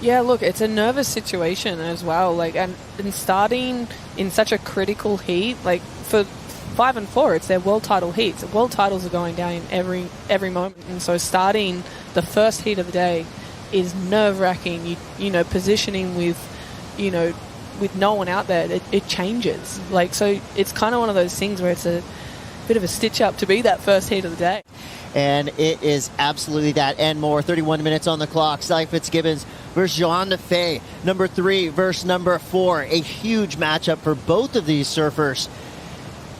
Yeah, look, it's a nervous situation as well. Like, and starting in such a critical heat, like for 5 and 4, it's their world title heats. World titles are going down in every moment, and so starting the first heat of the day is nerve-wracking. You know, positioning with no one out there, it changes. Like, so it's kind of one of those things where it's a bit of a stitch-up to be that first heat of the day. And it is absolutely that and more. 31 minutes on the clock. Sally Fitzgibbons versus Johanne defay, number 3 versus number 4. A huge matchup for both of these surfers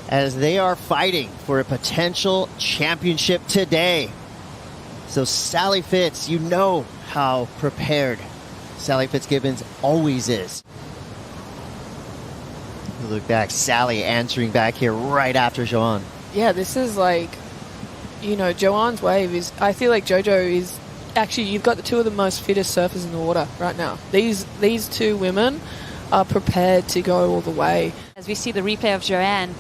as they are fighting for a potential championship today. So Sally Fitz, you know how prepared Sally Fitzgibbons always is. Look back, Sally answering back here right after Johanne. Yeah, this is like, you know, Johanne's wave is, I feel like JoJo is, actually, you've got the two of the most fittest surfers in the water right now. These two women are prepared to go all the way. As we see the replay of Johanne,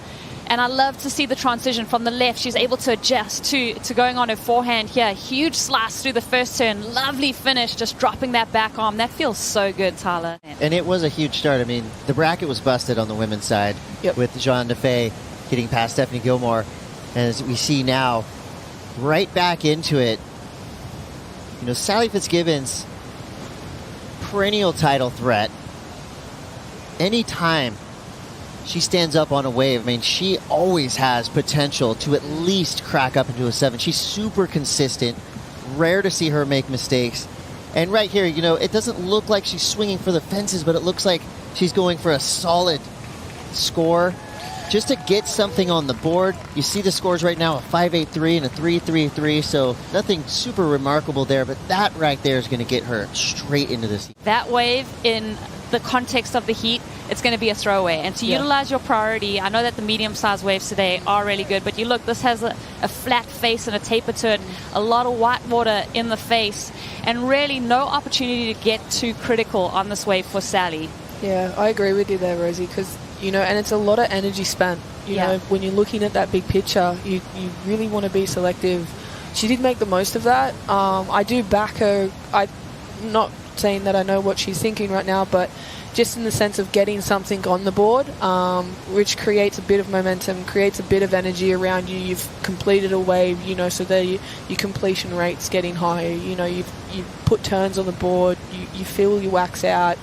and I love to see the transition from the left. She's able to adjust to going on her forehand here. Huge slice through the first turn. Lovely finish, just dropping that back arm. That feels so good, Tyler. And it was a huge start. I mean, the bracket was busted on the women's side with Johanne defay getting past Stephanie Gilmore. And as we see now, right back into it, you know, Sally Fitzgibbons, perennial title threat. Anytime she stands up on a wave, I mean, she always has potential to at least crack up into a 7. She's super consistent. Rare to see her make mistakes. And right here, you know, it doesn't look like she's swinging for the fences, but it looks like she's going for a solid score just to get something on the board. You see the scores right now, a 5.83 and a 3.33, so nothing super remarkable there, but that right there is going to get her straight into this. That wave, in the context of the heat, it's going to be a throwaway. And to utilize your priority, I know that the medium-sized waves today are really good, but you look, this has a flat face and a taper to it, a lot of white water in the face, and really no opportunity to get too critical on this wave for Sally. Yeah, I agree with you there, Rosie, because, you know, and it's a lot of energy spent. You know, when you're looking at that big picture, you really want to be selective. She did make the most of that. I do back her. I'm not saying that I know what she's thinking right now, but just in the sense of getting something on the board, which creates a bit of momentum, creates a bit of energy around you. You've completed a wave, you know, so that your completion rate's getting higher. You know, you've put turns on the board, you feel your wax out,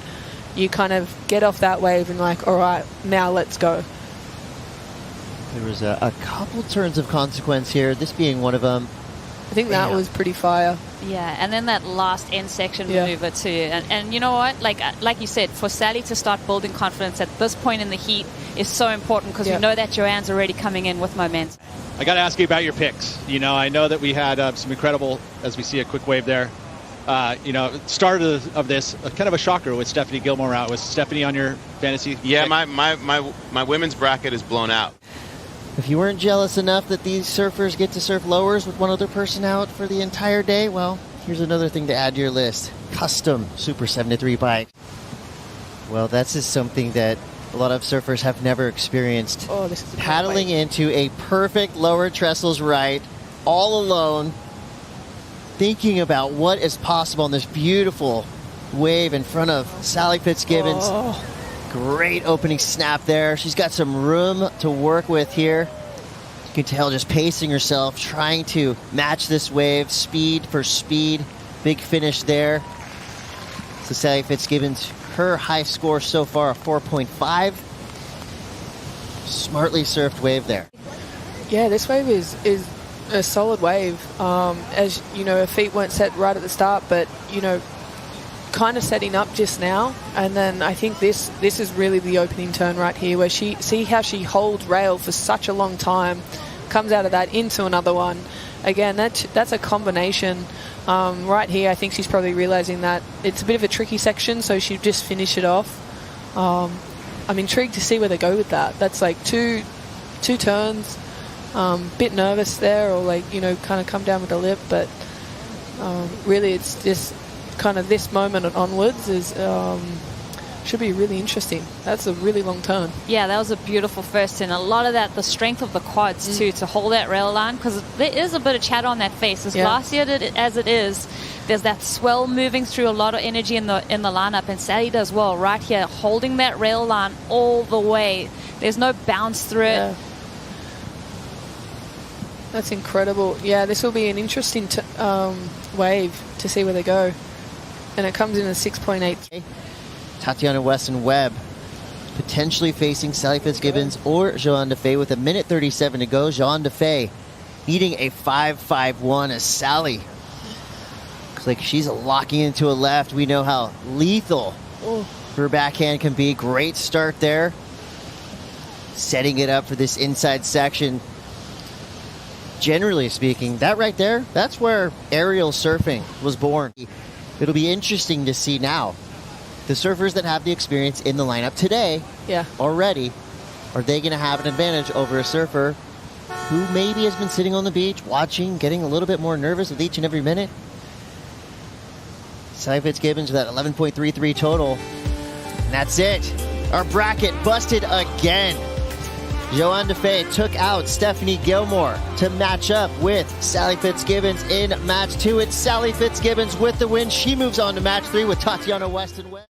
you kind of get off that wave and like, all right, now let's go. There was a couple turns of consequence here, this being one of them. I think that was pretty fire. Yeah, and then that last end section maneuver too. And you know what? Like you said, for Sally to start building confidence at this point in the heat is so important because we know that Johanne's already coming in with momentum. I got to ask you about your picks. You know, I know that we had some incredible, as we see a quick wave there. You know, start of this, kind of a shocker with Stephanie Gilmore out. Was Stephanie on your fantasy? Yeah, my women's bracket is blown out. If you weren't jealous enough that these surfers get to surf lowers with one other person out for the entire day, well, here's another thing to add to your list. Custom Super 73 bike. Well, that's just something that a lot of surfers have never experienced. Oh, this is paddling into a perfect lower trestles right, all alone, thinking about what is possible on this beautiful wave in front of Sally Fitzgibbons. Oh. Great opening snap there. She's got some room to work with here. You can tell just pacing herself, trying to match this wave, speed for speed. Big finish there. So Sally Fitzgibbons, her high score so far, a 4.5. Smartly surfed wave there. Yeah, this wave is a solid wave. As you know, her feet weren't set right at the start, but you know, kind of setting up just now. And then I think this is really the opening turn right here, where see how she holds rail for such a long time, comes out of that into another one. Again, that's a combination. Right here, I think she's probably realizing that it's a bit of a tricky section, so she'll just finish it off. I'm intrigued to see where they go with that. That's like two turns. Bit nervous there, or like, you know, kind of come down with the lip, but really it's just kind of this moment and onwards is should be really interesting. That's a really long turn. Yeah, that was a beautiful first turn. A lot of that, the strength of the quads too, to hold that rail line, because there is a bit of chatter on that face. As glaciated as it is, There's that swell moving through, a lot of energy in the lineup, and Sally does well right here, holding that rail line all the way. There's no bounce through it. That's incredible. Yeah, this will be an interesting wave to see where they go. And it comes in at 6.8. Tatiana Weston-Webb potentially facing Sally Fitzgibbons or Johanne Defay with 1:37 to go. Johanne Defay needing a 5.51 as Sally looks like she's locking into a left. We know how lethal her backhand can be. Great start there. Setting it up for this inside section. Generally speaking, that right there, that's where aerial surfing was born. It'll be interesting to see now. The surfers that have the experience in the lineup today already, are they going to have an advantage over a surfer who maybe has been sitting on the beach, watching, getting a little bit more nervous with each and every minute? Sally Fitzgibbons with that 11.33 total. And that's it. Our bracket busted again. Johanne Defay took out Stephanie Gilmore to match up with Sally Fitzgibbons in match 2. It's Sally Fitzgibbons with the win. She moves on to match 3 with Tatiana Weston-Webb.